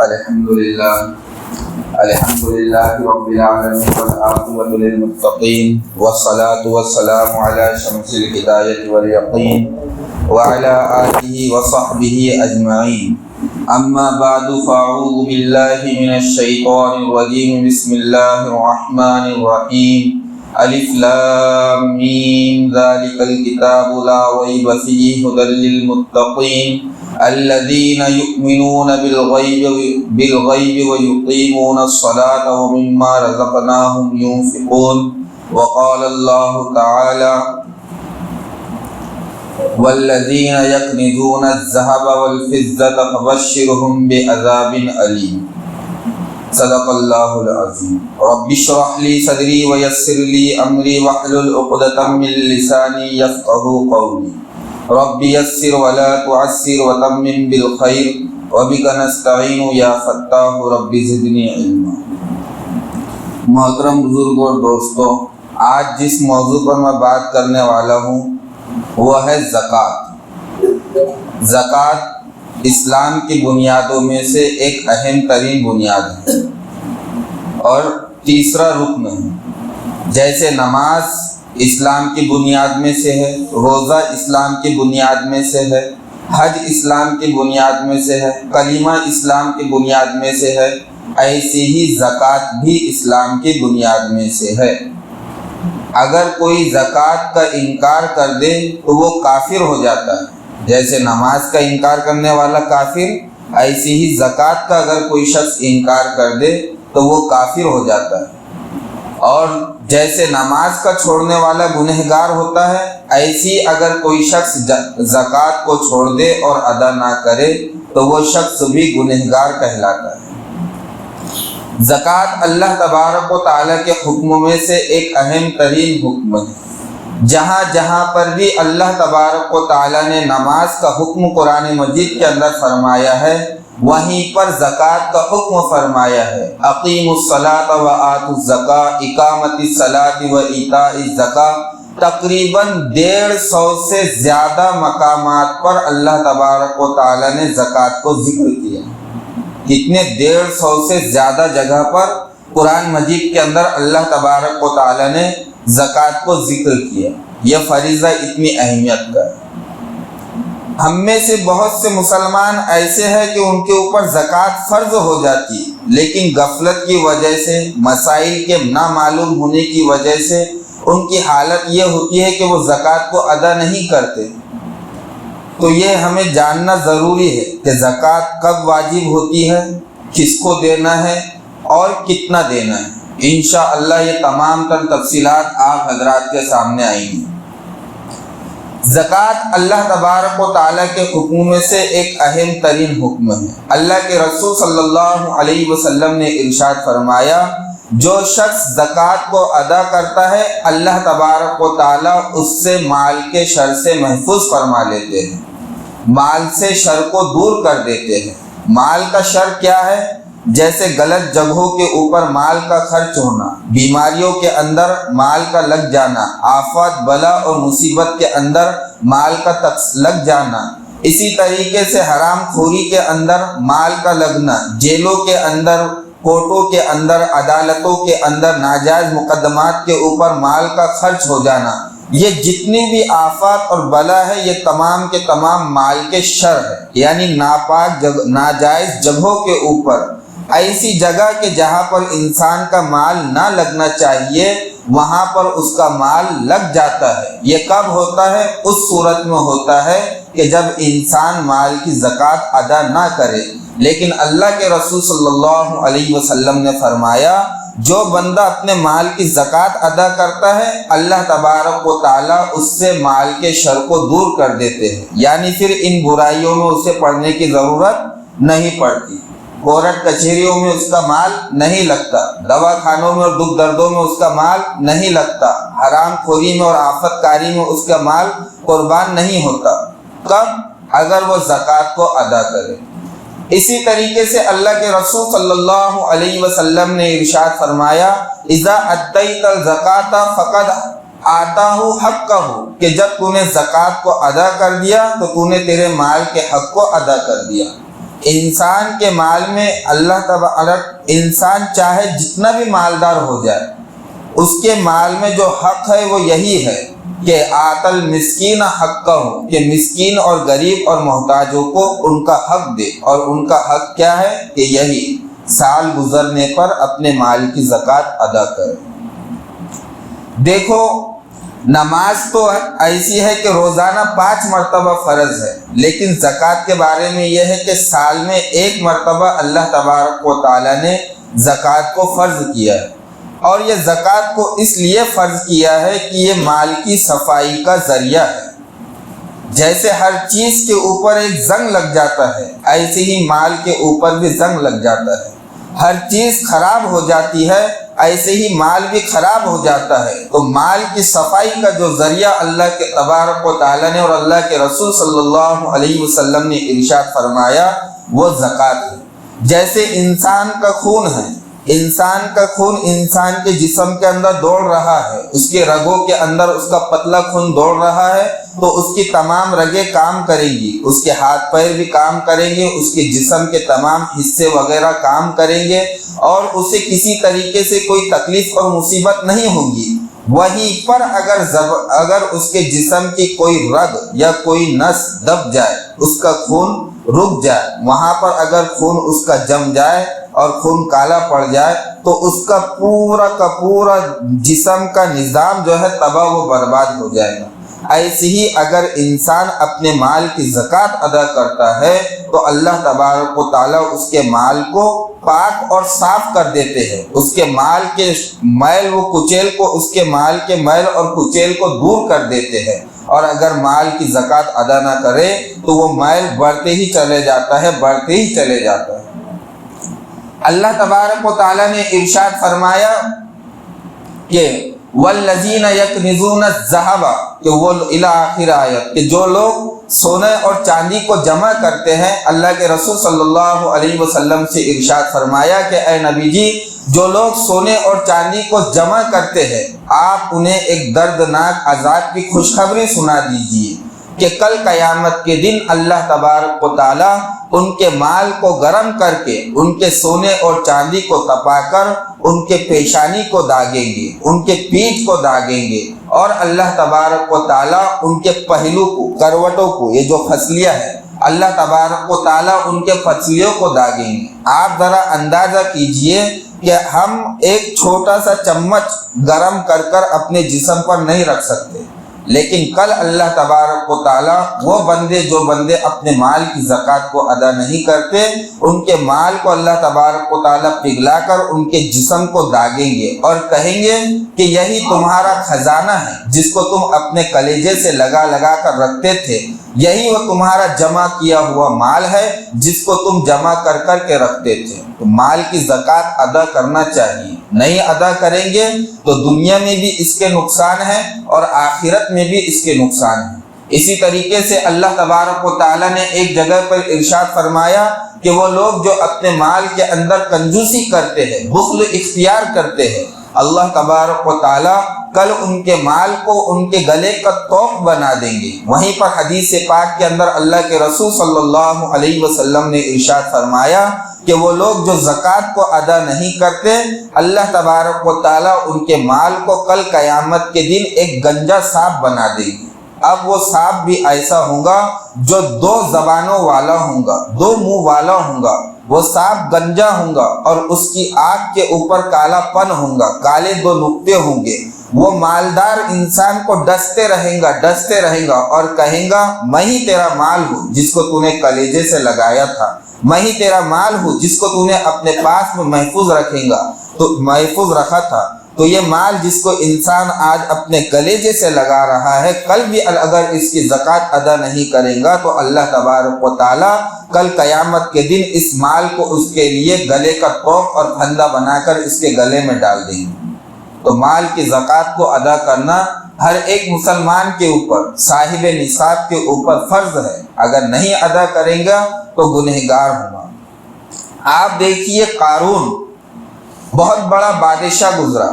الحمدللہ رب العالمین والعاقبۃ للمتقین والصلاة والسلام علی شمس الہدایۃ والیقین وعلی آلہ وصحبہ اجمعین اما بعد فاعوذ باللہ من الشیطان الرجیم بسم اللہ الرحمن الرحیم الف لام میم ذالک الکتاب لا ریب فیہ ھدی للمتقین الذين يؤمنون بالغيب ويقيمون الصلاة ومما رزقناهم ينفقون وقال الله تعالى والذين يكنزون الذهب والفضة فبشرهم بعذاب أليم صدق الله العظيم رب اشرح لي صدري ويسر لي أمري واحلل عقدة من لساني يفقهوا قولي رب یسر ولا تعسر وتمم بالخیر وبک نستعین یا فتاح رب زدنی علما۔ محترم بزرگ اور دوستو، آج جس موضوع پر میں بات کرنے والا ہوں وہ ہے زکوٰۃ۔ زکوٰۃ اسلام کی بنیادوں میں سے ایک اہم ترین بنیاد ہے اور تیسرا رکن ہے۔ جیسے نماز اسلام کی بنیاد میں سے ہے، روزہ اسلام کی بنیاد میں سے ہے، حج اسلام کی بنیاد میں سے ہے، کلمہ اسلام کی بنیاد میں سے ہے، ایسی ہی زکوٰۃ بھی اسلام کی بنیاد میں سے ہے۔ اگر کوئی زکوٰۃ کا انکار کر دے تو وہ کافر ہو جاتا ہے۔ جیسے نماز کا انکار کرنے والا کافر، ایسی ہی زکوٰۃ کا اگر کوئی شخص انکار کر دے تو وہ کافر ہو جاتا ہے۔ اور جیسے نماز کا چھوڑنے والا گنہگار ہوتا ہے، ایسی اگر کوئی شخص زکوٰۃ کو چھوڑ دے اور ادا نہ کرے تو وہ شخص بھی گنہگار کہلاتا ہے۔ زکوٰۃ اللہ تبارک و تعالیٰ کے حکموں میں سے ایک اہم ترین حکم ہے۔ جہاں جہاں پر بھی اللہ تبارک و تعالیٰ نے نماز کا حکم قرآن مجید کے اندر فرمایا ہے، وہیں پر زکوٰۃ کا حکم فرمایا ہے۔ اقیموا الصلاۃ وآتوا الزکاۃ، اقامت الصلاۃ وایتاء الزکاۃ۔ تقریباً 150 سے زیادہ مقامات پر اللہ تبارک و تعالیٰ نے زکوٰۃ کو ذکر کیا۔ کتنے 150 سے زیادہ جگہ پر قرآن مجید کے اندر اللہ تبارک و تعالیٰ نے زکوٰۃ کو ذکر کیا۔ یہ فریضہ اتنی اہمیت کا ہے۔ ہم میں سے بہت سے مسلمان ایسے ہیں کہ ان کے اوپر زکوٰۃ فرض ہو جاتی، لیکن غفلت کی وجہ سے، مسائل کے نامعلوم ہونے کی وجہ سے ان کی حالت یہ ہوتی ہے کہ وہ زکوٰۃ کو ادا نہیں کرتے۔ تو یہ ہمیں جاننا ضروری ہے کہ زکوٰۃ کب واجب ہوتی ہے، کس کو دینا ہے اور کتنا دینا ہے۔ انشاءاللہ یہ تمام تر تفصیلات آپ حضرات کے سامنے آئیں گی۔ زکوٰۃ اللہ تبارک و تعالیٰ کے حکم میں سے ایک اہم ترین حکم ہے۔ اللہ کے رسول صلی اللہ علیہ وسلم نے ارشاد فرمایا، جو شخص زکوٰۃ کو ادا کرتا ہے اللہ تبارک و تعالیٰ اس سے مال کے شر سے محفوظ فرما لیتے ہیں، مال سے شر کو دور کر دیتے ہیں۔ مال کا شر کیا ہے؟ جیسے غلط جگہوں کے اوپر مال کا خرچ ہونا، بیماریوں کے اندر مال کا لگ جانا، آفات بلا اور مصیبت کے اندر مال کا لگ جانا، اسی طریقے سے حرام خوری کے اندر مال کا لگنا، جیلوں کے اندر، کورٹوں کے اندر، عدالتوں کے اندر ناجائز مقدمات کے اوپر مال کا خرچ ہو جانا، یہ جتنی بھی آفات اور بلا ہے یہ تمام کے تمام مال کے شر ہے۔ یعنی ناپاک ناجائز جگہوں کے اوپر، ایسی جگہ کہ جہاں پر انسان کا مال نہ لگنا چاہیے وہاں پر اس کا مال لگ جاتا ہے۔ یہ کب ہوتا ہے؟ اس صورت میں ہوتا ہے کہ جب انسان مال کی زکوٰۃ ادا نہ کرے۔ لیکن اللہ کے رسول صلی اللہ علیہ وسلم نے فرمایا، جو بندہ اپنے مال کی زکوٰۃ ادا کرتا ہے اللہ تبارک و تعالیٰ اس سے مال کے شر کو دور کر دیتے ہیں۔ یعنی پھر ان برائیوں میں اسے پڑنے کی ضرورت نہیں پڑتی۔ کورٹ کچہریوں میں اس کا مال نہیں لگتا، دوا خانوں میں اور دکھ دردوں میں اس کا مال نہیں لگتا، حرام خوری میں اور آفت کاری میں اس کا مال قربان نہیں ہوتا۔ کب؟ اگر وہ زکوٰۃ کو ادا کرے۔ اسی طریقے سے اللہ کے رسول صلی اللہ علیہ وسلم نے ارشاد فرمایا، اذا ادیت الزکاۃ فقد آتاہ حقہ، کہ جب تو نے زکوٰۃ کو ادا کر دیا تو تو نے تیرے مال کے حق کو ادا کر دیا۔ انسان کے مال میں اللہ تعالیٰ، انسان چاہے جتنا بھی مالدار ہو جائے، اس کے مال میں جو حق ہے وہ یہی ہے کہ آت المسکین حقہ، کہ مسکین اور غریب اور محتاجوں کو ان کا حق دے۔ اور ان کا حق کیا ہے کہ یہی سال گزرنے پر اپنے مال کی زکوٰۃ ادا کرے۔ دیکھو، نماز تو ایسی ہے کہ روزانہ 5 مرتبہ فرض ہے، لیکن زکوٰۃ کے بارے میں یہ ہے کہ سال میں 1 مرتبہ اللہ تبارک و تعالیٰ نے زکوٰۃ کو فرض کیا ہے۔ اور یہ زکوٰۃ کو اس لیے فرض کیا ہے کہ یہ مال کی صفائی کا ذریعہ ہے۔ جیسے ہر چیز کے اوپر ایک زنگ لگ جاتا ہے، ایسے ہی مال کے اوپر بھی زنگ لگ جاتا ہے۔ ہر چیز خراب ہو جاتی ہے، ایسے ہی مال بھی خراب ہو جاتا ہے۔ تو مال کی صفائی کا جو ذریعہ اللہ کے تبارک و تعالیٰ نے اور اللہ کے رسول صلی اللہ علیہ وسلم نے ارشاد فرمایا وہ زکوٰۃ ہے۔ جیسے انسان کا خون ہے، انسان کا خون انسان کے جسم کے اندر دوڑ رہا ہے، اس کے رگوں کے اندر اس کا پتلا خون دوڑ رہا ہے، تو اس کی تمام رگیں کام کریں گی، اس کے ہاتھ پیر بھی کام کریں گے، اس کے جسم کے تمام حصے وغیرہ کام کریں گے، اور اسے کسی طریقے سے کوئی تکلیف اور مصیبت نہیں ہوگی۔ وہیں پر اگر اس کے جسم کی کوئی رگ یا کوئی نس دب جائے، اس کا خون رک جائے، وہاں پر اگر خون اس کا جم جائے اور خون کالا پڑ جائے، تو اس کا پورا جسم کا نظام جو ہے تباہ و برباد ہو جائے گا۔ ایسے ہی اگر انسان اپنے مال کی زکوٰۃ ادا کرتا ہے تو اللہ تبارک و تعالیٰ اس کے مال کو پاک اور صاف کر دیتے ہیں، اس کے مال کے میل و کچیل کو، اس کے مال کے میل اور کچیل کو دور کر دیتے ہیں۔ اور اگر مال کی زکوٰۃ ادا نہ کرے تو وہ میل بڑھتے ہی چلے جاتا ہے، بڑھتے ہی چلے جاتا ہے۔ اللہ تبارک و تعالیٰ نے ارشاد فرمایا کہ والذین یکنزون الذھب، کہ وہ الی آخر آیت، کہ جو لوگ سونے اور چاندی کو جمع کرتے ہیں، اللہ کے رسول صلی اللہ علیہ وسلم سے ارشاد فرمایا کہ اے نبی جی، جو لوگ سونے اور چاندی کو جمع کرتے ہیں، آپ انہیں ایک دردناک عذاب کی خوشخبری سنا دیجیے کہ کل قیامت کے دن اللہ تبارک و تعالیٰ ان کے مال کو گرم کر کے، ان کے سونے اور چاندی کو تپا کر ان کے پیشانی کو داغیں گے، ان کے پیٹھ کو داغیں گے، اور اللہ تبارک و تعالیٰ ان کے پہلو کو، کروٹوں کو، یہ جو پھسلیاں ہیں، اللہ تبارک و تعالیٰ ان کے پھسلیوں کو داغیں گے۔ آپ ذرا اندازہ کیجئے کہ ہم ایک چھوٹا سا چمچ گرم کر کر اپنے جسم پر نہیں رکھ سکتے، لیکن کل اللہ تبارک و تعالیٰ وہ بندے جو بندے اپنے مال کی زکوٰۃ کو ادا نہیں کرتے، ان کے مال کو اللہ تبارک و تعالیٰ پگھلا کر ان کے جسم کو داغیں گے اور کہیں گے کہ یہی تمہارا خزانہ ہے جس کو تم اپنے کلیجے سے لگا لگا کر رکھتے تھے، یہی وہ تمہارا جمع کیا ہوا مال ہے جس کو تم جمع کر کر کے رکھتے تھے۔ تو مال کی زکوٰۃ ادا کرنا چاہیے، نہیں ادا کریں گے تو دنیا میں بھی اس کے نقصان ہے اور آخرت میں بھی اس کے نقصان ہے۔ اسی طریقے سے اللہ تبارک و تعالیٰ نے ایک جگہ پر ارشاد فرمایا کہ وہ لوگ جو اپنے مال کے اندر کنجوسی کرتے ہیں، بخل اختیار کرتے ہیں، اللہ تبارک و تعالیٰ کل ان کے مال کو ان کے گلے کا توق بنا دیں گے۔ وہیں پر حدیث پاک کے اندر اللہ کے رسول صلی اللہ علیہ وسلم نے ارشاد فرمایا کہ وہ لوگ جو زکوٰۃ کو ادا نہیں کرتے، اللہ تبارک و تعالیٰ ان کے مال کو کل قیامت کے دن ایک گنجا سانپ بنا دے گی۔ اب وہ سانپ بھی ایسا ہوگا جو 2 زبانوں والا ہوگا، 2 منہ والا ہوگا، وہ سانپ گنجا ہوگا اور اس کی آنکھ کے اوپر کالا پن ہوگا، کالے 2 نقطے ہوں گے۔ وہ مالدار انسان کو ڈستے رہیں گا اور کہیں گا میں ہی تیرا مال ہوں جس کو تو نے کلیجے سے لگایا تھا، میں ہی تیرا مال ہوں جس کو تو نے اپنے پاس میں محفوظ رکھا تھا۔ تو یہ مال جس کو انسان آج اپنے کلیجے سے لگا رہا ہے، کل بھی اگر اس کی زکوٰۃ ادا نہیں کرے گا تو اللہ تبارک و تعالیٰ کل قیامت کے دن اس مال کو اس کے لیے گلے کا توق اور پھندا بنا کر اس کے گلے میں ڈال دیں گے۔ تو مال کی زکوٰۃ کو ادا کرنا ہر ایک مسلمان کے اوپر، صاحب نصاب کے اوپر فرض ہے، اگر نہیں ادا کریں گا تو گنہگار ہوگا۔ آپ دیکھیے قارون بہت بڑا بادشاہ گزرا،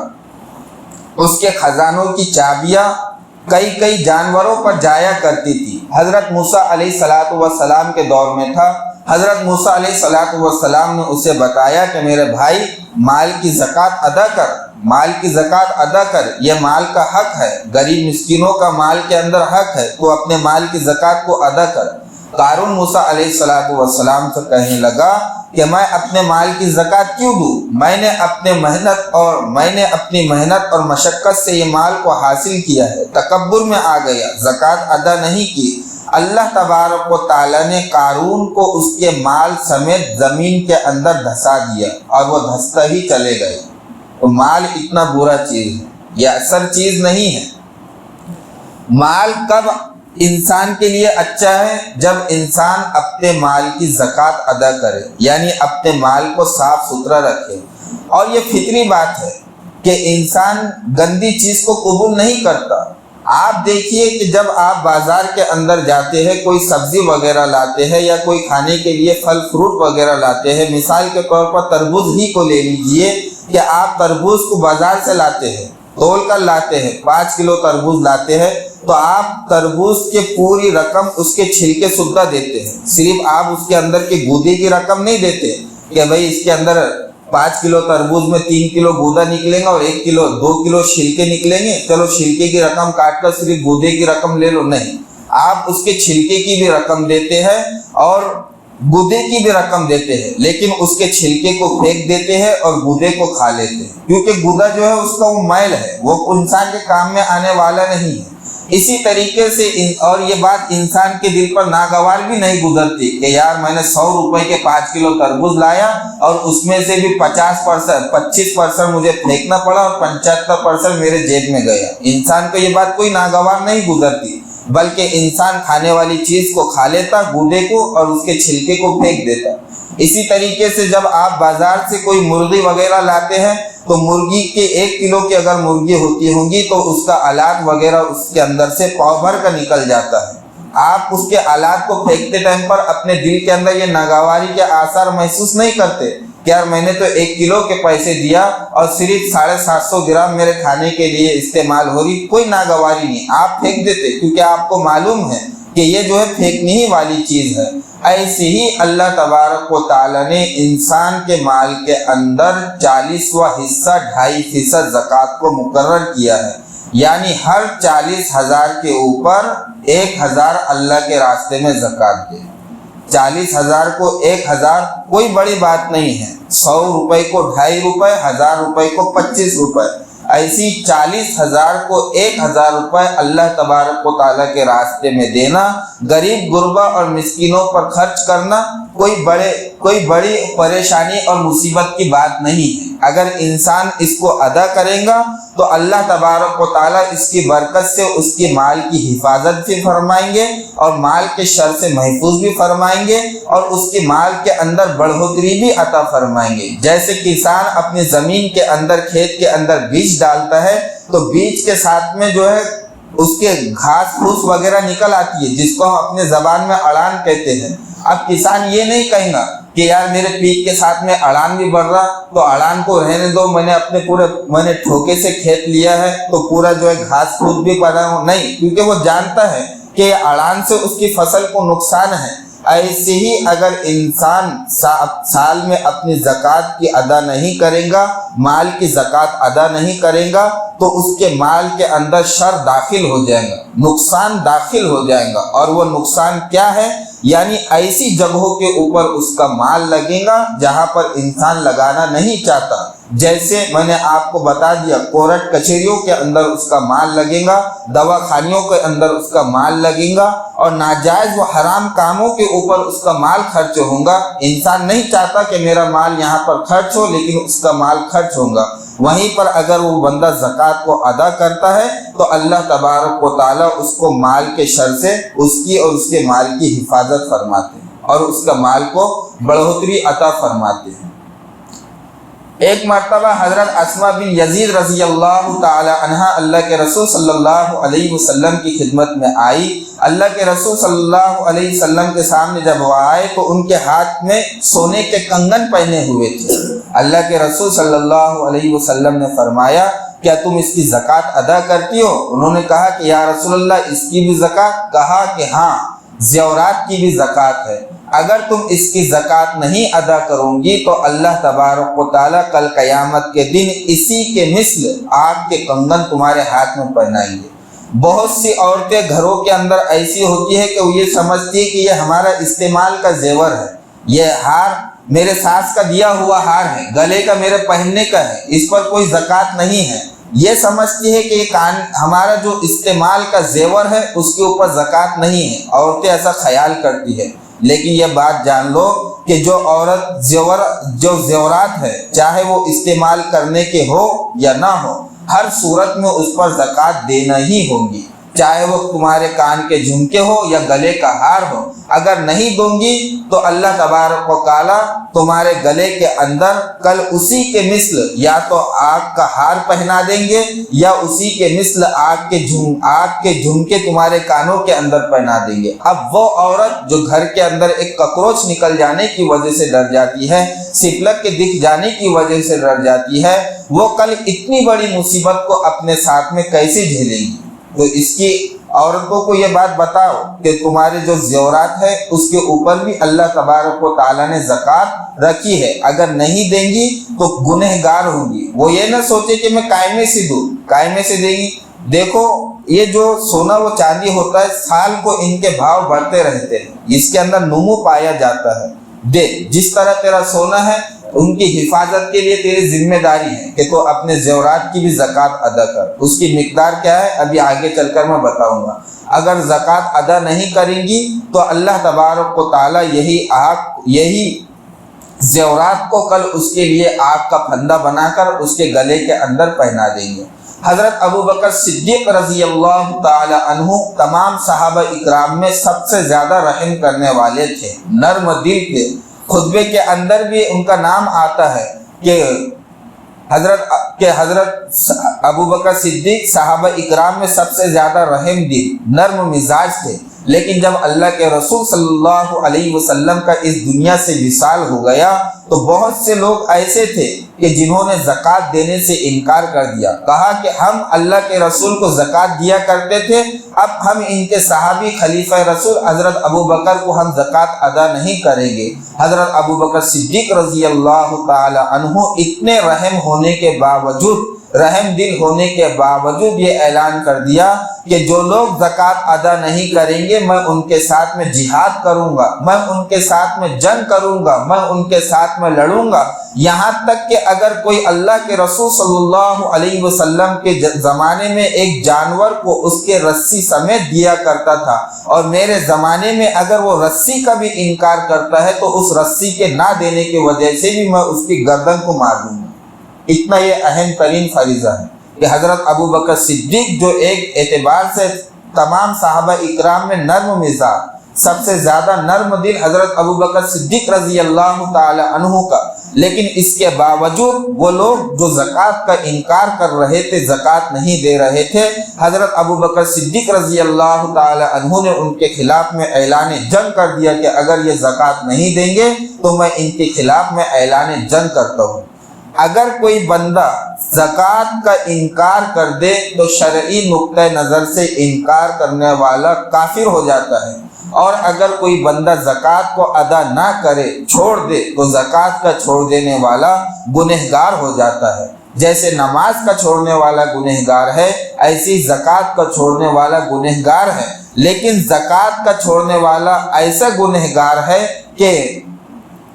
اس کے خزانوں کی چابیاں کئی جانوروں پر جایا کرتی تھی، حضرت موسیٰ علیہ الصلوۃ والسلام کے دور میں تھا۔ حضرت موسیٰ علیہ الصلوۃ والسلام نے اسے بتایا کہ میرے بھائی مال کی زکوٰۃ ادا کر، مال کی زکوٰۃ ادا کر، یہ مال کا حق ہے، غریب مسکینوں کا مال کے اندر حق ہے، تو اپنے مال کی زکوٰۃ کو ادا کر۔ قارون موسیٰ علیہ الصلوۃ والسلام سے کہنے لگا کہ میں اپنے مال کی زکوٰۃ کیوں دوں؟ میں نے اپنی محنت اور مشقت سے یہ مال کو حاصل کیا ہے، تکبر میں آ گیا، زکوٰۃ ادا نہیں کی۔ اللہ تبارک و تعالیٰ نے قارون کو اس کے مال سمیت زمین کے اندر دھسا دیا اور وہ دھستا ہی چلے گئے۔ تو مال اتنا برا چیز ہے، یہ اثر چیز نہیں ہے۔ مال کب انسان کے لیے اچھا ہے؟ جب انسان اپنے مال کی زکوٰۃ ادا کرے، یعنی اپنے مال کو صاف ستھرا رکھے۔ اور یہ فطری بات ہے کہ انسان گندی چیز کو قبول نہیں کرتا۔ آپ دیکھیے کہ جب آپ بازار کے اندر جاتے ہیں، کوئی سبزی وغیرہ لاتے ہیں یا کوئی کھانے کے لیے پھل فروٹ وغیرہ لاتے ہیں، مثال کے طور پر تربوز ہی کو لے لیجئے کہ آپ تربوز کو بازار سے لاتے ہیں، تول کر لاتے ہیں، 5 کلو تربوز لاتے ہیں، تو آپ تربوز کے پوری رقم اس کے چھلکے سدھا دیتے ہیں، صرف آپ اس کے اندر کی گودے کی رقم نہیں دیتے کہ بھئی اس کے اندر 5 کلو تربوز میں 3 کلو گودا نکلیں گا اور 2 کلو چھلکے نکلیں گے، چلو چھلکے کی رقم کاٹ کر صرف گودے کی رقم لے لو۔ نہیں، آپ اس کے چھلکے کی بھی رقم دیتے ہیں اور گودے کی بھی رقم دیتے ہیں، لیکن اس کے چھلکے کو پھینک دیتے ہیں اور گودے کو کھا لیتے ہیں، کیونکہ گودا جو ہے اس کا وہ میل ہے، وہ انسان کے کام میں آنے والا نہیں ہے۔ اسی طریقے سے اور یہ بات انسان کے دل پر ناگوار بھی نہیں گزرتی کہ یار میں نے 100 روپے کے 5 کلو تربوز لایا اور اس میں سے بھی 25% مجھے پھینکنا پڑا اور 75% میرے جیب میں گیا۔ انسان کو یہ بات کوئی ناگوار نہیں گزرتی، بلکہ انسان کھانے والی چیز کو کھا لیتا، گودے کو اور اس کے چھلکے کو پھینک دیتا۔ اسی طریقے سے جب آپ بازار سے کوئی مرغی وغیرہ لاتے ہیں تو مرغی کے 1 کلو کی اگر مرغی ہوتی ہوں گی تو اس کا آلات وغیرہ اس کے اندر سے پاؤ بھر کر نکل جاتا ہے۔ آپ اس کے آلات کو پھینکتے ٹائم پر اپنے دل کے اندر یہ ناگواری کے آثار محسوس نہیں کرتے کہ یار میں نے تو 1 کلو کے پیسے دیا اور صرف 750 گرام میرے کھانے کے لیے استعمال ہو رہی، کوئی ناگواری نہیں، آپ پھینک دیتے کیونکہ آپ کو معلوم ہے کہ یہ جو ہے پھینکنے ہی والی چیز ہے۔ ایسے ہی اللہ تبارک و تعالیٰ نے انسان کے مال کے اندر 40واں حصہ 2.5% زکوٰۃ کو مقرر کیا ہے، یعنی ہر 40,000 کے اوپر 1,000 اللہ کے راستے میں زکوٰۃ دے۔ 40,000 کو 1,000 کوئی بڑی بات نہیں ہے، 100 روپے کو 2.5 روپے، 1000 روپے کو 25 روپے، ایسی 40,000 کو 1,000 روپے اللہ تبارک و تعالیٰ کے راستے میں دینا، غریب غربا اور مسکینوں پر خرچ کرنا کوئی بڑی پریشانی اور مصیبت کی بات نہیں ہے۔ اگر انسان اس کو ادا کرے گا تو اللہ تبارک و تعالیٰ اس کی برکت سے اس کی مال کی حفاظت بھی فرمائیں گے اور مال کے شر سے محفوظ بھی فرمائیں گے اور اس کی مال کے اندر بڑھوتری بھی عطا فرمائیں گے۔ جیسے کسان اپنی زمین کے اندر کھیت کے اندر بیج ڈالتا ہے تو بیج کے ساتھ میں جو ہے اس کے گھاس پھوس وغیرہ نکل آتی ہے، جس کو ہم اپنے زبان میں اڑان کہتے ہیں۔ اب کسان یہ نہیں کہیں گا کہ یار میرے پیٹ کے ساتھ میں اڑان بھی بڑھ رہا تو اڑان کو رہنے دو، میں نے ٹھوکے سے کھیت لیا ہے تو پورا جو ہے گھاس پھوس بھی پڑا ہو، نہیں، کیونکہ وہ جانتا ہے کہ اڑان سے اس کی فصل کو نقصان ہے۔ ایسے ہی اگر انسان سال میں اپنی زکوٰۃ کی ادا نہیں کرے گا، مال کی زکوٰۃ ادا نہیں کرے گا تو اس کے مال کے اندر شر داخل ہو جائے گا، نقصان داخل ہو جائے گا۔ اور وہ نقصان کیا ہے؟ یعنی ایسی جگہوں کے اوپر اس کا مال لگے گا جہاں پر انسان لگانا نہیں چاہتا، جیسے میں نے آپ کو بتا دیا کورٹ کچہریوں کے اندر اس کا مال لگے گا، دواخانوں کے اندر اس کا مال لگے گا اور ناجائز و حرام کاموں کے اوپر اس کا مال خرچ ہوگا۔ انسان نہیں چاہتا کہ میرا مال یہاں پر خرچ ہو، لیکن اس کا مال خرچ ہوگا۔ وہیں پر اگر وہ بندہ زکوٰۃ کو ادا کرتا ہے تو اللہ تبارک و تعالیٰ اس کو مال کے شر سے اس کی اور اس کے مال کی حفاظت فرماتے ہیں اور اس کا مال کو بڑھوتری عطا فرماتے ہیں۔ ایک مرتبہ حضرت اسماء بن یزید رضی اللہ تعالی عنہ اللہ کے رسول صلی اللہ علیہ وسلم کی خدمت میں آئی۔ اللہ کے رسول صلی اللہ علیہ وسلم کے سامنے جب وہ آئے تو ان کے ہاتھ میں سونے کے کنگن پہنے ہوئے تھے۔ اللہ کے رسول صلی اللہ علیہ وسلم نے فرمایا کیا تم اس کی زکوٰۃ ادا کرتی ہو؟ انہوں نے کہا کہ یا رسول اللہ اس کی بھی زکوٰۃ؟ کہا کہ ہاں، زیورات کی بھی زکوٰۃ ہے، اگر تم اس کی زکوٰۃ نہیں ادا کروں گی تو اللہ تبارک و تعالیٰ کل قیامت کے دن اسی کے مثل آگ کے کنگن تمہارے ہاتھ میں پہنائیں گے۔ بہت سی عورتیں گھروں کے اندر ایسی ہوتی ہے کہ وہ یہ سمجھتی ہے کہ یہ ہمارا استعمال کا زیور ہے، یہ ہار میرے ساس کا دیا ہوا ہار ہے، گلے کا میرے پہننے کا ہے، اس پر کوئی زکوٰۃ نہیں ہے۔ یہ سمجھتی ہے کہ یہ ہمارا جو استعمال کا زیور ہے اس کے اوپر زکوٰۃ نہیں ہے، عورتیں ایسا خیال کرتی ہے۔ لیکن یہ بات جان لو کہ جو عورت جو زیورات ہے، چاہے وہ استعمال کرنے کے ہو یا نہ ہو، ہر صورت میں اس پر زکوٰۃ دینا ہی ہوگی، چاہے وہ تمہارے کان کے جھمکے ہو یا گلے کا ہار ہو۔ اگر نہیں دوں گی تو اللہ تبارک و تعالیٰ تمہارے گلے کے اندر کل اسی کے مثل یا تو آگ کا ہار پہنا دیں گے یا اسی کے مثل آگ کے جھمکے تمہارے کانوں کے اندر پہنا دیں گے۔ اب وہ عورت جو گھر کے اندر ایک ککروچ نکل جانے کی وجہ سے ڈر جاتی ہے، سپلک کے دکھ جانے کی وجہ سے ڈر جاتی ہے، وہ کل اتنی بڑی مصیبت کو اپنے ساتھ میں کیسے جھیلے گی؟ تو اس کی عورتوں کو یہ بات بتاؤ کہ تمہارے جو زیورات ہے اس کے اوپر بھی اللہ تبارک و تعالیٰ نے زکوٰۃ رکھی ہے، اگر نہیں دیں گی تو گنہگار ہوں گی۔ وہ یہ نہ سوچے کہ میں قائمے سے دوں، قائمے سے دیں گی۔ دیکھو یہ جو سونا و چاندی ہوتا ہے، سال کو ان کے بھاؤ بڑھتے رہتے ہیں، اس کے اندر نمو پایا جاتا ہے۔ دیکھ جس طرح تیرا سونا ہے، ان کی حفاظت کے لیے تیری ذمہ داری ہے کہ تو اپنے زیورات کی بھی زکوٰۃ ادا کر۔ اس کی مقدار کیا ہے ابھی آگے چل کر میں بتاؤں گا۔ اگر زکوٰۃ ادا نہیں کریں گی تو اللہ تبارک و تعالیٰ یہی زیورات کو کل اس کے لیے آگ کا پھندا بنا کر اس کے گلے کے اندر پہنا دیں گے۔ حضرت ابو بکر صدیق رضی اللہ تعالی عنہ تمام صحابہ اکرام میں سب سے زیادہ رحم کرنے والے تھے، نرم دل تھے۔ خطبے کے اندر بھی ان کا نام آتا ہے کہ حضرت ابو بکر صدیق صحابہ اکرام میں سب سے زیادہ رحم دل، نرم مزاج تھے۔ لیکن جب اللہ کے رسول صلی اللہ علیہ وسلم کا اس دنیا سے وصال ہو گیا تو بہت سے لوگ ایسے تھے کہ جنہوں نے زکوٰۃ دینے سے انکار کر دیا، کہا کہ ہم اللہ کے رسول کو زکوٰۃ دیا کرتے تھے، اب ہم ان کے صحابی خلیفہ رسول حضرت ابو بکر کو ہم زکوٰۃ ادا نہیں کریں گے۔ حضرت ابو بکر صدیق رضی اللہ تعالی عنہ اتنے رحم ہونے کے باوجود، رحم دل ہونے کے باوجود یہ اعلان کر دیا کہ جو لوگ زکوٰۃ ادا نہیں کریں گے میں ان کے ساتھ میں جہاد کروں گا، میں ان کے ساتھ میں جنگ کروں گا، میں ان کے ساتھ میں لڑوں گا۔ یہاں تک کہ اگر کوئی اللہ کے رسول صلی اللہ علیہ وسلم کے زمانے میں ایک جانور کو اس کے رسی سمیت دیا کرتا تھا اور میرے زمانے میں اگر وہ رسی کا بھی انکار کرتا ہے تو اس رسی کے نہ دینے کی وجہ سے بھی میں اس کی گردن کو مار دوں گا۔ اتنا یہ اہم ترین فریضہ ہے کہ حضرت ابو بکر صدیق جو ایک اعتبار سے تمام صحابہ اکرام میں نرم مزاج، سب سے زیادہ نرم دل حضرت ابو بکر صدیق رضی اللہ تعالی عنہ کا، لیکن اس کے باوجود وہ لوگ جو زکوٰۃ کا انکار کر رہے تھے، زکوٰۃ نہیں دے رہے تھے، حضرت ابو بکر صدیق رضی اللہ تعالی عنہ نے ان کے خلاف میں اعلان جنگ کر دیا کہ اگر یہ زکوٰۃ نہیں دیں گے تو میں ان کے خلاف میں اعلان جنگ کرتا ہوں۔ اگر کوئی بندہ زکوٰۃ کا انکار کر دے تو شرعی نقطہ نظر سے انکار کرنے والا کافر ہو جاتا ہے، اور اگر کوئی بندہ زکوٰۃ کو ادا نہ کرے، چھوڑ دے، تو زکوٰۃ کا چھوڑ دینے والا گنہگار ہو جاتا ہے۔ جیسے نماز کا چھوڑنے والا گنہگار ہے، ایسی زکوٰۃ کا چھوڑنے والا گنہگار ہے۔ لیکن زکوٰۃ کا چھوڑنے والا ایسا گنہگار ہے کہ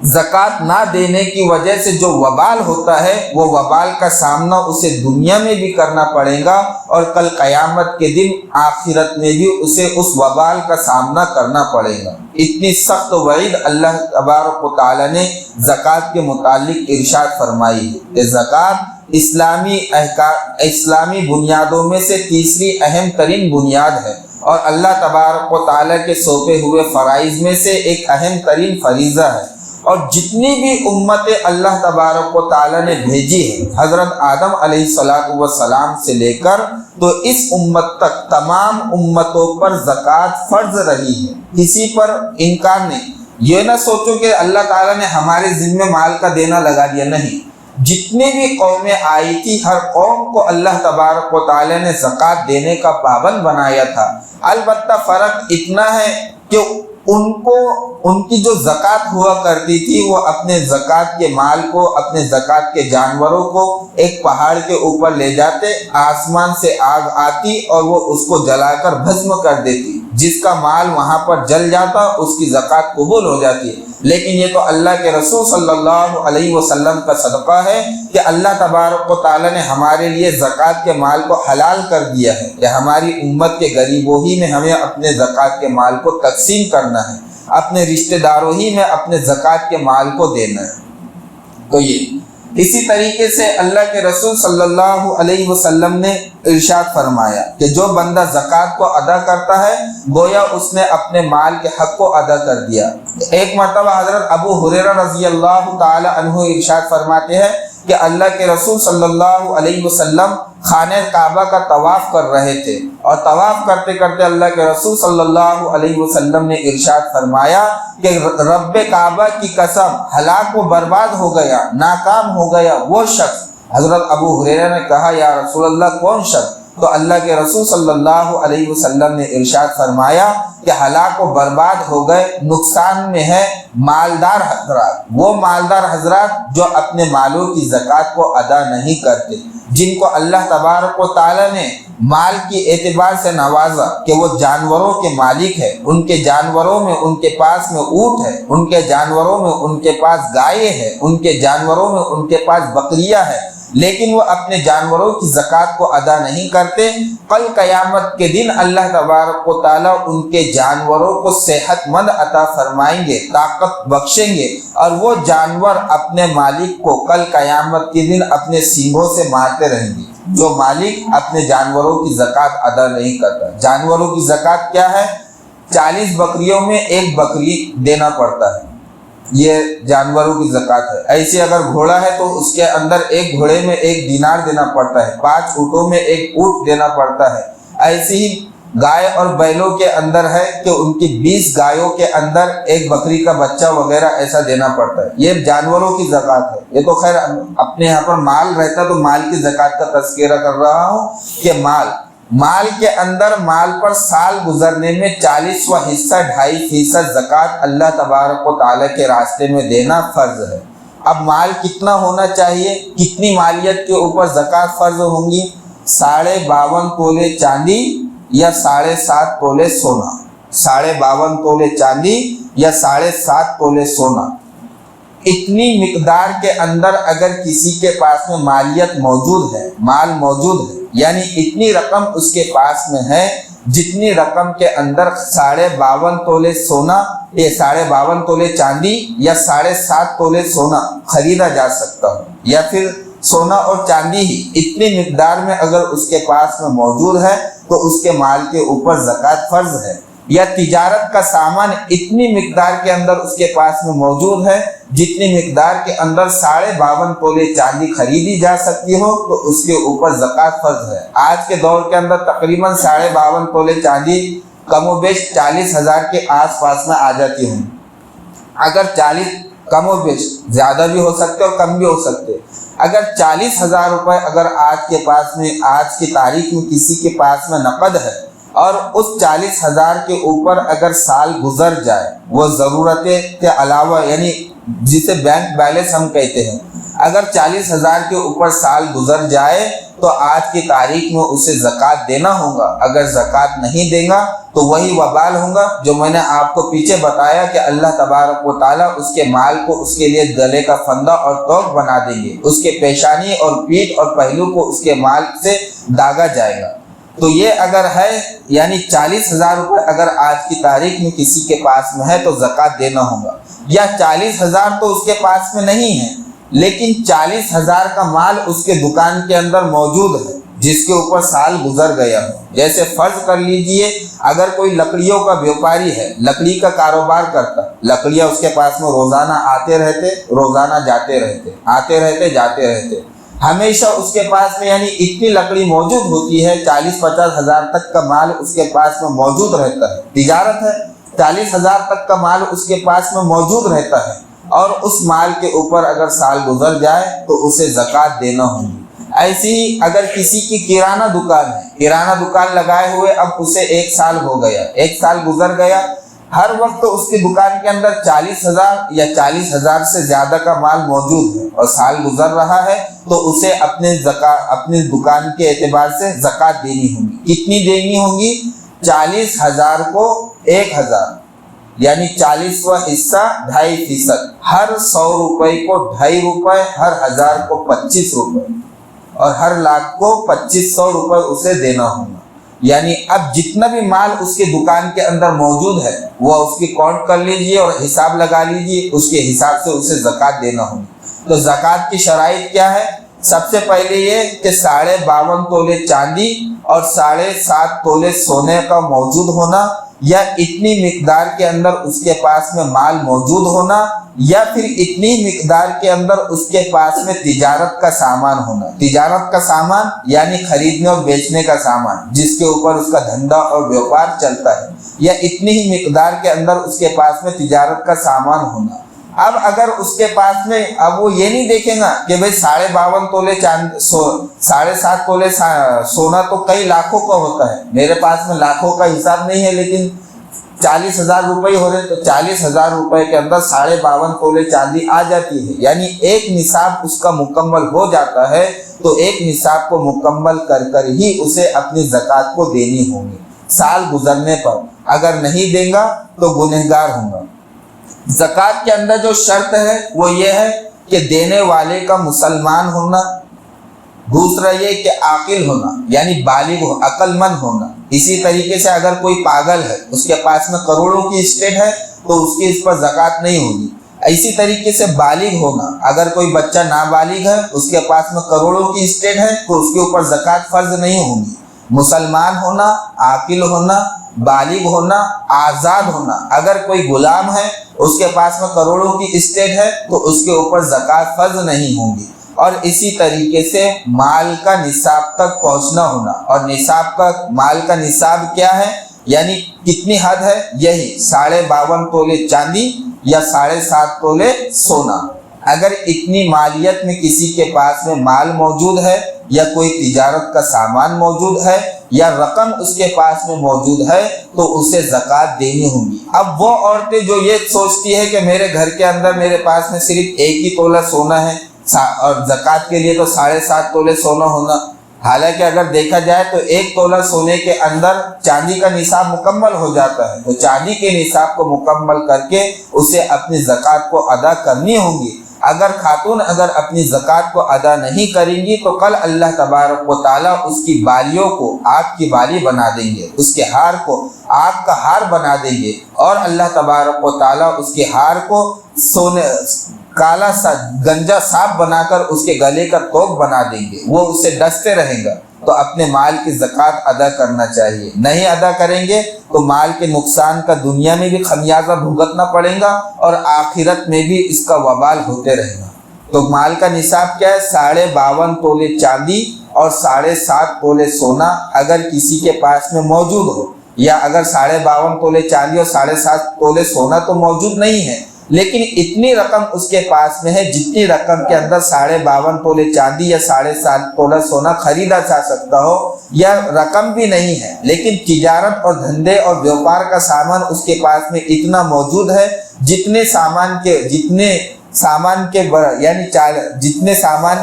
زکوٰۃ نہ دینے کی وجہ سے جو وبال ہوتا ہے وہ وبال کا سامنا اسے دنیا میں بھی کرنا پڑے گا اور کل قیامت کے دن آخرت میں بھی اسے اس وبال کا سامنا کرنا پڑے گا۔ اتنی سخت وعید اللہ تبارک و تعالی نے زکوٰۃ کے متعلق ارشاد فرمائی ہے کہ زکوٰۃ اسلامی بنیادوں میں سے تیسری اہم ترین بنیاد ہے اور اللہ تبارک و تعالی کے سونپے ہوئے فرائض میں سے ایک اہم ترین فریضہ ہے۔ اور جتنی بھی امت اللہ تبارک و تعالی نے بھیجی ہے، حضرت آدم علیہ السلام سے لے کر تو اس امت تک تمام امتوں پر زکوٰۃ فرض رہی ہے، کسی پر انکار نہیں۔ یہ نہ سوچو کہ اللہ تعالیٰ نے ہمارے ذمے مال کا دینا لگا دیا، نہیں، جتنی بھی قومیں آئی تھی ہر قوم کو اللہ تبارک و تعالی نے زکوٰۃ دینے کا پابند بنایا تھا۔ البتہ فرق اتنا ہے کہ ان کی جو زکوٰۃ ہوا کرتی تھی وہ اپنے زکوٰۃ کے مال کو، اپنے زکوٰۃ کے جانوروں کو ایک پہاڑ کے اوپر لے جاتے، آسمان سے آگ آتی اور وہ اس کو جلا کر بھسم کر دیتی، جس کا مال وہاں پر جل جاتا اس کی زکوٰۃ قبول ہو جاتی ہے۔ لیکن یہ تو اللہ کے رسول صلی اللہ علیہ وسلم کا صدقہ ہے کہ اللہ تبارک و تعالی نے ہمارے لیے زکوٰۃ کے مال کو حلال کر دیا ہے کہ ہماری امت کے غریبوں ہی میں ہمیں اپنے زکوٰۃ کے مال کو تقسیم کرنا ہے، اپنے رشتہ داروں ہی میں اپنے زکوٰۃ کے مال کو دینا ہے۔ تو یہ اسی طریقے سے اللہ کے رسول صلی اللہ علیہ وسلم نے ارشاد فرمایا کہ جو بندہ زکوٰۃ کو ادا کرتا ہے گویا اس نے اپنے مال کے حق کو ادا کر دیا۔ ایک مرتبہ حضرت ابو ہریرہ رضی اللہ تعالی عنہ ارشاد فرماتے ہیں کہ اللہ کے رسول صلی اللہ علیہ وسلم خانہ کعبہ کا طواف کر رہے تھے، اور طواف کرتے کرتے اللہ کے رسول صلی اللہ علیہ وسلم نے ارشاد فرمایا کہ رب کعبہ کی قسم، ہلاک و برباد ہو گیا، ناکام ہو گیا وہ شخص۔ حضرت ابو ہریرہ نے کہا یا رسول اللہ کون شخص؟ تو اللہ کے رسول صلی اللہ علیہ وسلم نے ارشاد فرمایا کہ ہلاک و برباد ہو گئے، نقصان میں ہے مالدار حضرات، وہ مالدار حضرات جو اپنے مالوں کی زکوٰۃ کو ادا نہیں کرتے، جن کو اللہ تبارک و تعالی نے مال کی اعتبار سے نوازا کہ وہ جانوروں کے مالک ہے، ان کے جانوروں میں ان کے پاس میں اونٹ ہے، ان کے جانوروں میں ان کے پاس گائے ہے، ان کے جانوروں میں ان کے پاس بکریاں ہے، لیکن وہ اپنے جانوروں کی زکوٰۃ کو ادا نہیں کرتے۔ کل قیامت کے دن اللہ تبارک و تعالیٰ ان کے جانوروں کو صحت مند عطا فرمائیں گے، طاقت بخشیں گے، اور وہ جانور اپنے مالک کو کل قیامت کے دن اپنے سینگوں سے مارتے رہیں گے، جو مالک اپنے جانوروں کی زکوٰۃ ادا نہیں کرتا۔ جانوروں کی زکوٰۃ کیا ہے؟ 40 بکریوں میں ایک بکری دینا پڑتا ہے، یہ جانوروں کی زکوٰۃ ہے۔ ایسے اگر گھوڑا ہے تو اس کے اندر ایک گھوڑے میں 1 دینار دینا پڑتا ہے، 5 اونٹوں میں 1 اونٹ دینا پڑتا ہے۔ ایسے ہی گائے اور بیلوں کے اندر ہے کہ ان کی 20 گایوں کے اندر 1 بکری کا بچہ وغیرہ ایسا دینا پڑتا ہے۔ یہ جانوروں کی زکوٰۃ ہے۔ یہ تو خیر اپنے یہاں پر مال رہتا تو مال کی زکوٰۃ کا تذکرہ کر رہا ہوں کہ مال کے اندر مال پر سال گزرنے میں 40واں حصہ 2.5% زکوٰۃ اللہ تبارک و تعالیٰ کے راستے میں دینا فرض ہے۔ اب مال کتنا ہونا چاہیے؟ کتنی مالیت کے اوپر زکوٰۃ فرض ہوں گی؟ 52.5 تولے چاندی یا 7.5 تولے سونا، 52.5 تولے چاندی یا 7.5 تولے سونا۔ اتنی مقدار کے اندر اگر کسی کے پاس میں مالیت موجود ہے، مال موجود ہے، یعنی اتنی رقم اس کے پاس میں ہے جتنی رقم کے اندر 52.5 تولے سونا، 52.5 تولے چاندی یا 7.5 تولے سونا خریدا جا سکتا ہو، یا پھر سونا اور چاندی ہی اتنی مقدار میں اگر اس کے پاس میں موجود ہے تو اس کے مال کے اوپر زکوٰۃ فرض ہے۔ یا تجارت کا سامان اتنی مقدار کے اندر اس کے پاس میں موجود ہے جتنی مقدار کے اندر 52.5 تولے چاندی خریدی جا سکتی ہو تو اس کے اوپر زکوٰۃ فرض ہے۔ آج کے دور کے اندر تقریباً 52.5 تولے چاندی کم و بیش 40,000 کے آس پاس میں آ جاتی ہوں۔ اگر 40 کم و بیش، زیادہ بھی ہو سکتے اور کم بھی ہو سکتے، اگر 40,000 روپے اگر آج کے پاس میں، آج کی تاریخ میں کسی کے پاس میں نقد ہے اور اس 40,000 کے اوپر اگر سال گزر جائے، وہ ضرورتیں کے علاوہ، یعنی جسے بینک بیلنس ہم کہتے ہیں، اگر 40,000 کے اوپر سال گزر جائے تو آج کی تاریخ میں اسے زکوٰۃ دینا ہوگا۔ اگر زکوٰۃ نہیں دے گا تو وہی وبال ہوگا جو میں نے آپ کو پیچھے بتایا کہ اللہ تبارک و تعالیٰ اس کے مال کو اس کے لیے گلے کا پھندا اور توق بنا دیں گے، اس کے پیشانی اور پیٹھ اور پہلو کو اس کے مال سے داغا جائے گا۔ تو یہ اگر ہے، یعنی 40,000 روپے اگر آج کی تاریخ میں کسی کے پاس میں ہے تو زکوٰۃ دینا ہوگا، یا 40,000 تو اس کے پاس میں نہیں ہے لیکن 40,000 کا مال اس کے دکان کے اندر موجود ہے جس کے اوپر سال گزر گیا ہو۔ جیسے فرض کر لیجئے اگر کوئی لکڑیوں کا بیوپاری ہے، لکڑی کا کاروبار کرتا، لکڑیاں اس کے پاس میں روزانہ آتے رہتے، روزانہ جاتے رہتے، آتے رہتے جاتے رہتے، ہمیشہ اس کے پاس میں یعنی اتنی لکڑی موجود ہوتی ہے، 40-50 ہزار تک کا مال اس کے پاس میں موجود رہتا ہے۔ تجارت ہے، 40,000 تک کا مال اس کے پاس میں موجود رہتا ہے، اور اس مال کے اوپر اگر سال گزر جائے تو اسے زکوٰۃ دینا ہوگی۔ ایسی ہی اگر کسی کی کرانہ دکان ہے، کرانہ دکان لگائے ہوئے اب اسے 1 سال ہو گیا، 1 سال گزر گیا، ہر وقت اس کی دکان کے اندر 40,000 یا 40,000 سے زیادہ کا مال موجود ہے اور سال گزر رہا ہے تو اسے اپنے دکان کے اعتبار سے زکوٰۃ دینی ہوگی۔ کتنی دینی ہوگی؟ 40,000 کو 1,000 یعنی 40واں حصہ 2.5%، ہر 100 روپے کو 2.5 روپے، ہر 1000 کو 25 روپے اور ہر لاکھ کو 2500 روپے اسے دینا ہوگا۔ یعنی اب جتنا بھی مال اس کے دکان کے اندر موجود ہے وہ اس کی کاؤنٹ کر لیجئے اور حساب لگا لیجئے، اس کے حساب سے اسے زکوٰۃ دینا ہوگی۔ تو زکوٰۃ کی شرائط کیا ہے؟ سب سے پہلے یہ کہ 52.5 تولے چاندی اور 7.5 تولے سونے کا موجود ہونا، یا اتنی مقدار کے اندر اس کے پاس میں مال موجود ہونا، یا پھر اتنی مقدار کے اندر اس کے پاس میں تجارت کا سامان ہونا۔ تجارت کا سامان یعنی خریدنے اور بیچنے کا سامان جس کے اوپر اس کا دھندا اور بیوپار چلتا ہے، یا اتنی ہی مقدار کے اندر اس کے پاس میں تجارت کا سامان ہونا۔ اب اگر اس کے پاس میں اب وہ یہ نہیں دیکھے گا کہ بھئی 52.5 تولے 7.5 تولے سونا تو کئی لاکھوں کا ہوتا ہے، میرے پاس میں لاکھوں کا حساب نہیں ہے لیکن 40,000 روپے ہو رہے، تو 40,000 روپے کے اندر 52.5 تولے چاندی آ جاتی ہے، یعنی ایک نصاب اس کا مکمل ہو جاتا ہے، تو ایک نصاب کو مکمل کر ہی اسے اپنی زکوٰۃ کو دینی ہوگی۔ سال گزرنے پر اگر نہیں دے گا تو گنہگار ہوگا۔ زکوٰۃ کے اندر جو شرط ہے وہ یہ ہے کہ دینے والے کا مسلمان ہونا، دوسرا یہ کہ عاقل ہونا یعنی بالغ عقل مند ہونا۔ اسی طریقے سے اگر کوئی پاگل ہے، اس کے پاس میں کروڑوں کی اسٹیٹ ہے تو اس کی اس پر زکوٰۃ نہیں ہوگی۔ اسی طریقے سے بالغ ہونا، اگر کوئی بچہ نابالغ ہے، اس کے پاس میں کروڑوں کی اسٹیٹ ہے تو اس کے اوپر زکوٰۃ فرض نہیں ہوگی۔ مسلمان ہونا، عاقل ہونا، بالغ ہونا، آزاد ہونا، اگر کوئی غلام ہے اس کے پاس میں کروڑوں کی اسٹیٹ ہے تو اس کے اوپر زکوٰۃ فرض نہیں ہوگی۔ اور اسی طریقے سے مال کا نصاب تک پہنچنا ہونا، اور مال کا نصاب کیا ہے یعنی کتنی حد ہے؟ یہی 52.5 تولے چاندی یا 7.5 تولے سونا۔ اگر اتنی مالیت میں کسی کے پاس میں مال موجود ہے، یا کوئی تجارت کا سامان موجود ہے، یا رقم اس کے پاس میں موجود ہے تو اسے زکوٰۃ دینی ہوگی۔ اب وہ عورتیں جو یہ سوچتی ہے کہ میرے گھر کے اندر میرے پاس میں صرف 1 ہی تولہ سونا ہے اور زکوٰۃ کے لیے تو 7.5 تولے سونا ہونا، حالانکہ اگر دیکھا جائے تو 1 تولہ سونے کے اندر چاندی کا نصاب مکمل ہو جاتا ہے، تو چاندی کے نصاب کو مکمل کر کے اسے اپنی زکوٰۃ کو ادا کرنی ہوگی۔ اگر خاتون اپنی زکوٰۃ کو ادا نہیں کریں گی تو کل اللہ تبارک و تعالیٰ اس کی بالیوں کو آگ کی بالی بنا دیں گے، اس کے ہار کو آگ کا ہار بنا دیں گے، اور اللہ تبارک و تعالیٰ اس کے ہار کو کالا سا گنجا سانپ بنا کر اس کے گلے کا توق بنا دیں گے، وہ اسے ڈستے رہیں گا۔ تو اپنے مال کی زکوٰۃ ادا کرنا چاہیے، نہیں ادا کریں گے تو مال کے نقصان کا دنیا میں بھی خمیازہ بھگتنا پڑے گا اور آخرت میں بھی اس کا وبال ہوتے رہے گا۔ تو مال کا نصاب کیا ہے؟ 52.5 تولے چاندی اور 7.5 تولے سونا اگر کسی کے پاس میں موجود ہو، یا اگر 52.5 تولے چاندی اور 7.5 تولے سونا تو موجود نہیں ہے لیکن اتنی رقم اس کے پاس میں ہے جتنی رقم کے اندر 52.5 تولے چاندی یا 7.5 تولہ سونا خریدا جا سکتا ہو، یا رقم بھی نہیں ہے لیکن تجارت اور دھندے اور بیوپار کا سامان اس کے پاس میں اتنا موجود ہے جتنے سامان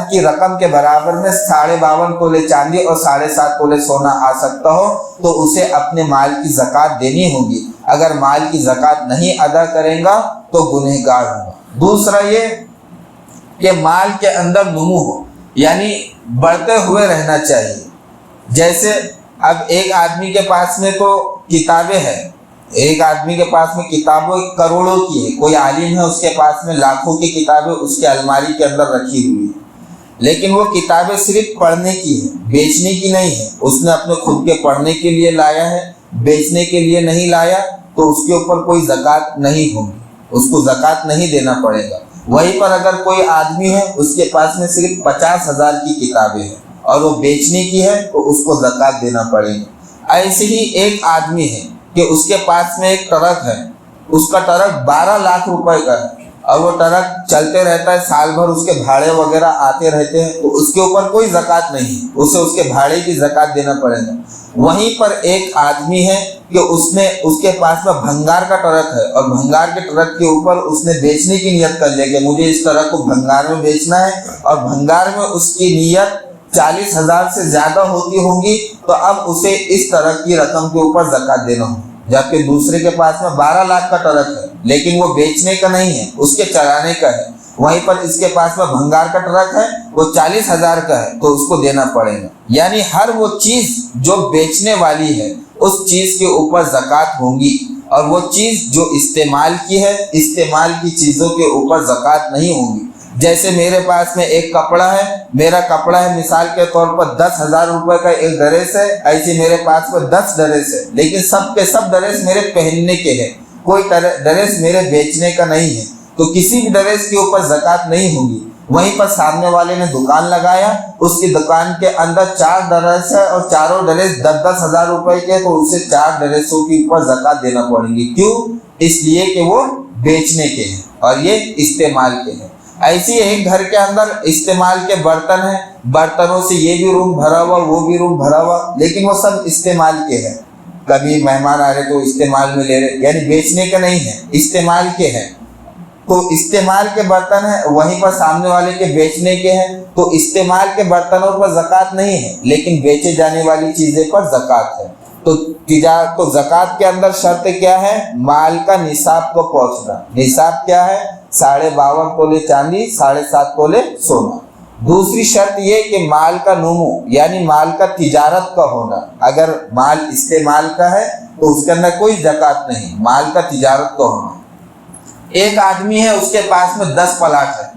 کی رقم کے برابر میں 52.5 تولے چاندی اور 7.5 تولے سونا آ سکتا ہو تو اسے اپنے مال کی زکوٰۃ دینی ہوگی۔ اگر مال کی زکوٰۃ نہیں ادا کرے گا تو گنہگار ہوگا۔ دوسرا یہ کہ مال کے اندر نمو ہو، یعنی بڑھتے ہوئے رہنا چاہیے۔ جیسے اب ایک آدمی کے پاس میں تو کتابیں ہیں، ایک آدمی کے پاس میں کتابیں کروڑوں کی ہے، کوئی عالم ہے اس کے پاس میں لاکھوں کی کتابیں اس کے الماری کے اندر رکھی ہوئی ہیں، لیکن وہ کتابیں صرف پڑھنے کی ہیں، بیچنے کی نہیں ہے۔ اس نے اپنے خود کے پڑھنے کے لیے لایا ہے، بیچنے کے لیے نہیں لایا تو اس کے اوپر کوئی زکوٰۃ نہیں ہوگی، اس کو زکوٰۃ نہیں دینا پڑے گا۔ وہیں پر اگر کوئی آدمی ہے اس کے پاس میں صرف 50,000 کی کتابیں ہیں اور وہ بیچنے کی ہے تو اس کو زکوٰۃ دینا پڑے گا۔ ایسے ہی ایک آدمی ہے کہ اس کے پاس میں ایک ٹرک ہے، اس کا ٹرک 12 لاکھ روپے کا ہے اور وہ ٹرک چلتے رہتا ہے، سال بھر اس کے بھاڑے وغیرہ آتے رہتے ہیں، تو اس کے اوپر کوئی زکوٰۃ نہیں، اسے اس کے بھاڑے کی زکوٰۃ دینا پڑے گا۔ وہیں پر ایک آدمی ہے کہ اس کے پاس میں بھنگار کا ٹرک ہے، اور بھنگار کے ٹرک کے اوپر اس نے بیچنے کی نیت کر لیا کہ مجھے اس ٹرک کو بھنگار میں بیچنا ہے، اور بھنگار میں اس کی نیت 40,000 سے زیادہ ہوتی ہوں گی، تو اب اسے اس ٹرک کی رقم کے اوپر زکوٰۃ دینا ہوگی۔ جبکہ دوسرے کے پاس میں 12 لاکھ کا ٹرک ہے، لیکن وہ بیچنے کا نہیں ہے، اس کے چرانے کا ہے، وہیں پر اس کے پاس میں بھنگار کا ٹرک ہے، وہ 40,000 کا ہے، تو اس کو دینا پڑے گا۔ یعنی ہر وہ چیز جو بیچنے والی ہے اس چیز کے اوپر زکوٰۃ ہوگی، اور وہ چیز جو استعمال کی ہے، استعمال کی چیزوں کے اوپر زکوٰۃ نہیں ہوگی۔ جیسے میرے پاس میں ایک کپڑا ہے، میرا کپڑا ہے مثال کے طور پر 10,000 روپے کا ایک ڈریس ہے، ایسے میرے پاس میں 10 ڈریس ہے، لیکن سب کے سب ڈریس میرے پہننے کے ہیں، کوئی ڈریس میرے بیچنے کا نہیں ہے، تو کسی بھی ڈریس کے اوپر زکوٰۃ نہیں ہوگی۔ وہیں پر سامنے والے نے دکان لگایا، اس کی دکان کے اندر 4 ڈریس ہے اور چاروں ڈریس 10,000 روپے کے، تو اسے 4 ڈریسوں کے اوپر زکوٰۃ دینا پڑے گی۔ کیوں؟ اس لیے کہ وہ بیچنے کے ہیں اور یہ استعمال کے ہیں۔ ایسی ایک گھر کے اندر استعمال کے برتن ہیں، برتنوں سے یہ بھی روم بھرا ہوا، وہ بھی روم بھرا ہوا، لیکن وہ سب استعمال کے ہیں۔ کبھی مہمان آ رہے تو استعمال میں لے رہے، یعنی بیچنے کے نہیں ہیں، استعمال کے ہیں۔ تو استعمال کے برتن ہیں، وہیں پر سامنے والے کے بیچنے کے ہیں، تو استعمال کے برتنوں پر زکوٰۃ نہیں ہے، لیکن بیچے جانے والی چیزیں پر زکوٰۃ ہے۔ تو زکوٰۃ کے اندر شرط کیا ہے؟ مال کا نصاب کو پہنچنا۔ نصاب کیا ہے؟ 52.5 تولے چاندی، 7.5 تولے سونا۔ دوسری شرط یہ کہ مال کا نمو، یعنی مال کا تجارت کا ہونا۔ اگر مال استعمال کا ہے تو اس کے اندر کوئی زکوٰۃ نہیں، مال کا تجارت کا ہونا۔ ایک آدمی ہے، اس کے پاس میں 10 پلاٹ ہے،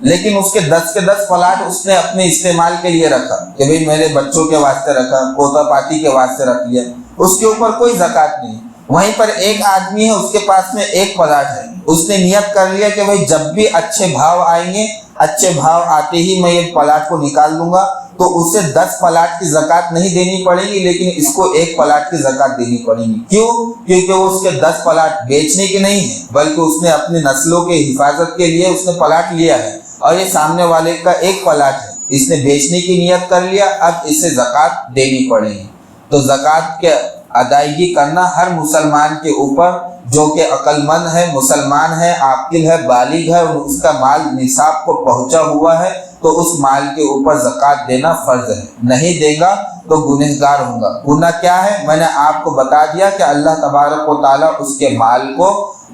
لیکن اس کے 10 کے 10 پلاٹ اس نے اپنے استعمال کے لیے رکھا کہ بھئی میرے بچوں کے واسطے رکھا، پوتا پاتی کے واسطے رکھ لیا، اس کے اوپر کوئی زکوٰۃ نہیں۔ وہیں پر ایک آدمی ہے، اس کے پاس میں 1 پلاٹ ہے، اس نے نیت کر لیا کہ بھئی جب بھی اچھے بھاؤ آئیں گے، اچھے بھاؤ آتے ہی میں یہ پلاٹ کو نکال لوں گا، تو اسے 10 پلاٹ کی زکوٰۃ نہیں دینی پڑے گی، لیکن اس کو 1 پلاٹ کی زکوٰۃ دینی پڑے گی۔ کیوں؟ کیونکہ وہ اس کے 10 پلاٹ بیچنے کے نہیں ہیں، بلکہ اس نے اپنی نسلوں کے حفاظت کے لیے اس نے پلاٹ لیا ہے، اور یہ سامنے والے کا 1 پلاٹ ہے، اس نے بیچنے کی نیت کر لیا، اب اسے زکوٰۃ دینی پڑے گی۔ تو زکوٰۃ کے ادائیگی کرنا ہر مسلمان کے اوپر جو کہ عقل مند ہے، مسلمان ہے، عاقل ہے، بالغ ہے، اور اس کا مال نصاب کو پہنچا ہوا ہے، تو اس مال کے اوپر زکوٰۃ دینا فرض ہے۔ نہیں دے گا تو گنہگار ہوگا۔ گناہ کیا ہے؟ میں نے آپ کو بتا دیا کہ اللہ تبارک و تعالیٰ اس کے مال کو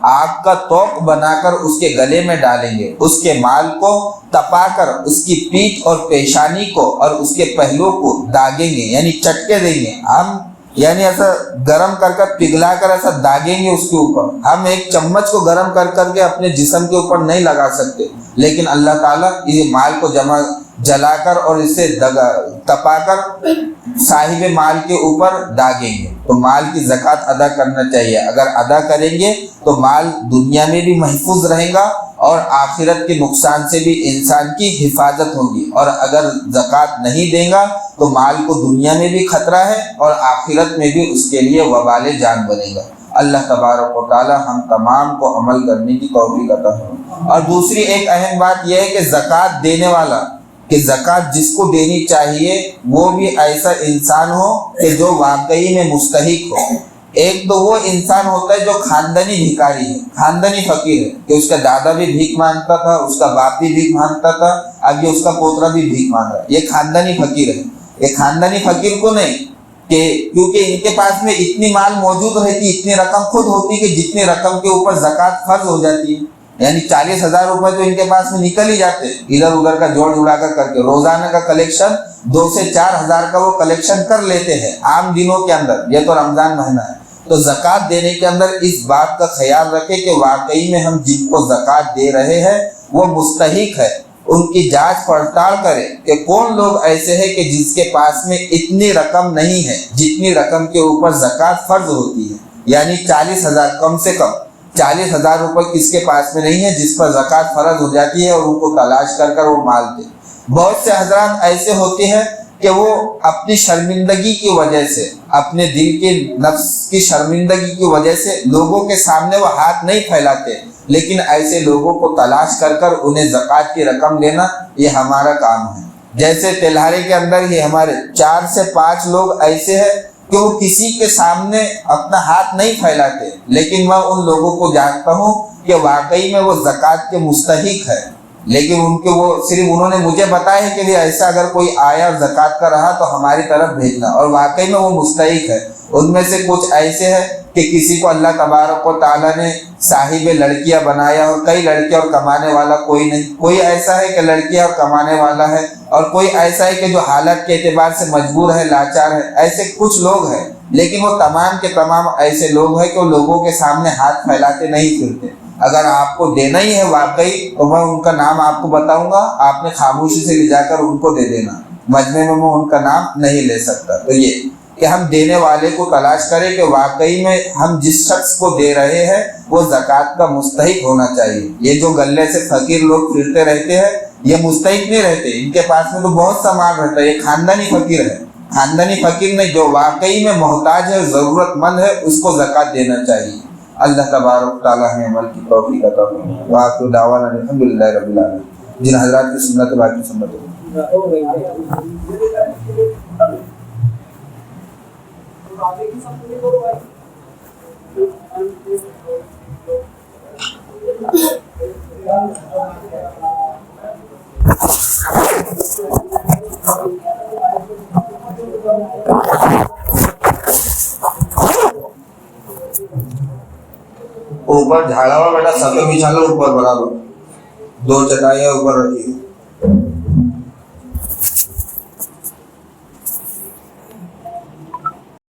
آگ کا توق بنا کر اس کے گلے میں ڈالیں گے، اس کے مال کو تپا کر اس کی پیٹھ اور پیشانی کو اور اس کے پہلو کو داغیں گے، یعنی چٹکے دیں گے ہم، یعنی ایسا گرم کر پگھلا کر ایسا داغیں گے اس کے اوپر۔ ہم ایک چمچ کو گرم کر کے اپنے جسم کے اوپر نہیں لگا سکتے، لیکن اللہ تعالیٰ یہ مال کو جلا کر اور اسے تپا کر صاحب مال کے اوپر داغیں گے۔ تو مال کی زکوٰۃ ادا کرنا چاہیے۔ اگر ادا کریں گے تو مال دنیا میں بھی محفوظ رہے گا اور آخرت کے نقصان سے بھی انسان کی حفاظت ہوگی، اور اگر زکوٰۃ نہیں دے گا تو مال کو دنیا میں بھی خطرہ ہے اور آخرت میں بھی اس کے لیے وبال جان بنے گا۔ اللہ تبارک و تعالی ہم تمام کو عمل کرنے کی توفیق عطا فرمائے۔ اور دوسری ایک اہم بات یہ ہے کہ زکوٰۃ دینے والا، کہ زکوٰۃ جس کو دینی چاہیے وہ بھی ایسا انسان ہو کہ جو واقعی میں مستحق ہو۔ ایک تو وہ انسان ہوتا ہے جو خاندانی بھکاری ہے، خاندانی فقیر ہے، کہ اس کا دادا بھی بھیک مانگتا تھا، اس کا باپ بھی بھیک مانگتا تھا، اب یہ اس کا پوترا بھی بھیک مانگ رہا ہے، یہ خاندانی فقیر ہے۔ یہ خاندانی فقیر کو نہیں، کہ کیونکہ ان کے پاس میں اتنی مال موجود رہتی، اتنی رقم خود ہوتی کہ جتنی رقم کے اوپر زکوٰۃ فرض ہو جاتی ہے، یعنی 40,000 روپے تو ان کے پاس میں نکل ہی جاتے، ادھر ادھر کا جوڑ جڑا کر کے روزانہ کا کلیکشن 2 سے 4,000 کا وہ کلیکشن کر لیتے ہیں عام دنوں کے اندر۔ یہ تو رمضان مہینہ ہے، تو زکوٰۃ دینے کے اندر اس بات کا خیال رکھے کہ واقعی میں ہم جن کو زکوٰۃ دے رہے ہیں وہ مستحق ہے، ان کی جانچ پڑتال کرے کہ کون لوگ ایسے ہیں کہ جس کے پاس میں اتنی رقم نہیں ہے جتنی رقم کے اوپر زکوٰۃ فرض ہوتی ہے، یعنی 40,000 کم سے کم 40,000 روپے کس کے پاس میں نہیں ہے جس پر زکوٰۃ فرض ہو جاتی ہے، اور ان کو تلاش کر وہ مال دے۔ بہت سے حضرات ایسے ہوتے ہیں کہ وہ اپنی شرمندگی کی وجہ سے، اپنے دل کے نفس کی شرمندگی کی وجہ سے لوگوں کے سامنے وہ ہاتھ نہیں پھیلاتے، لیکن ایسے لوگوں کو تلاش کر کر انہیں زکوٰۃ کی رقم لینا یہ ہمارا کام ہے۔ جیسے تلہاڑی کے اندر ہی ہمارے 4 سے 5 لوگ ایسے ہیں کہ وہ کسی کے سامنے اپنا ہاتھ نہیں پھیلاتے، لیکن میں ان لوگوں کو جانتا ہوں کہ واقعی میں وہ زکوٰۃ کے مستحق ہے، لیکن ان کے وہ صرف انہوں نے مجھے بتایا ہے کہ ایسا اگر کوئی آیا اور زکوٰۃ کا رہا تو ہماری طرف بھیجنا، اور واقعی میں وہ مستحق ہے۔ ان میں سے کچھ ایسے ہیں کہ کسی کو اللہ تبارک و تعالیٰ نے صاحب لڑکیاں بنایا اور کئی لڑکیاں اور کمانے والا کوئی نہیں، کوئی ایسا ہے کہ لڑکیاں اور کمانے والا ہے، اور کوئی ایسا ہے کہ جو حالت کے اعتبار سے مجبور ہے، لاچار ہے، ایسے کچھ لوگ ہیں، لیکن وہ تمام کے تمام ایسے لوگ ہیں کہ وہ لوگوں کے سامنے ہاتھ پھیلاتے نہیں پھرتے۔ اگر آپ کو دینا ہی ہے واقعی تو میں ان کا نام آپ کو بتاؤں گا، آپ نے خاموشی سے لے جا کر ان کو دے دینا، مجمع میں میں ان کا نام نہیں لے سکتا۔ تو یہ کہ ہم دینے والے کو تلاش کریں کہ واقعی میں ہم جس شخص کو دے رہے ہیں وہ زکوٰۃ کا مستحق ہونا چاہیے۔ یہ جو گلے سے فقیر لوگ پھرتے رہتے ہیں یہ مستحق نہیں رہتے، ان کے پاس میں تو بہت سا مال رہتا ہے، یہ خاندانی فقیر ہے، خاندانی فقیر نہیں، جو واقعی میں محتاج ہے، ضرورت مند ہے، اس کو زکوٰۃ دینا چاہیے۔ اللہ تبارک تعالیٰ ہمیں عمل کی توفیق عطا فرمائے۔ وآخر دعوانا الحمدللہ رب العالمین۔ جن حضرات کی سنت باقی سنت اوپر جھاڑا ہوا بیٹا سب بچھا لو اوپر برابر، 2 چٹائیاں اوپر رکھی۔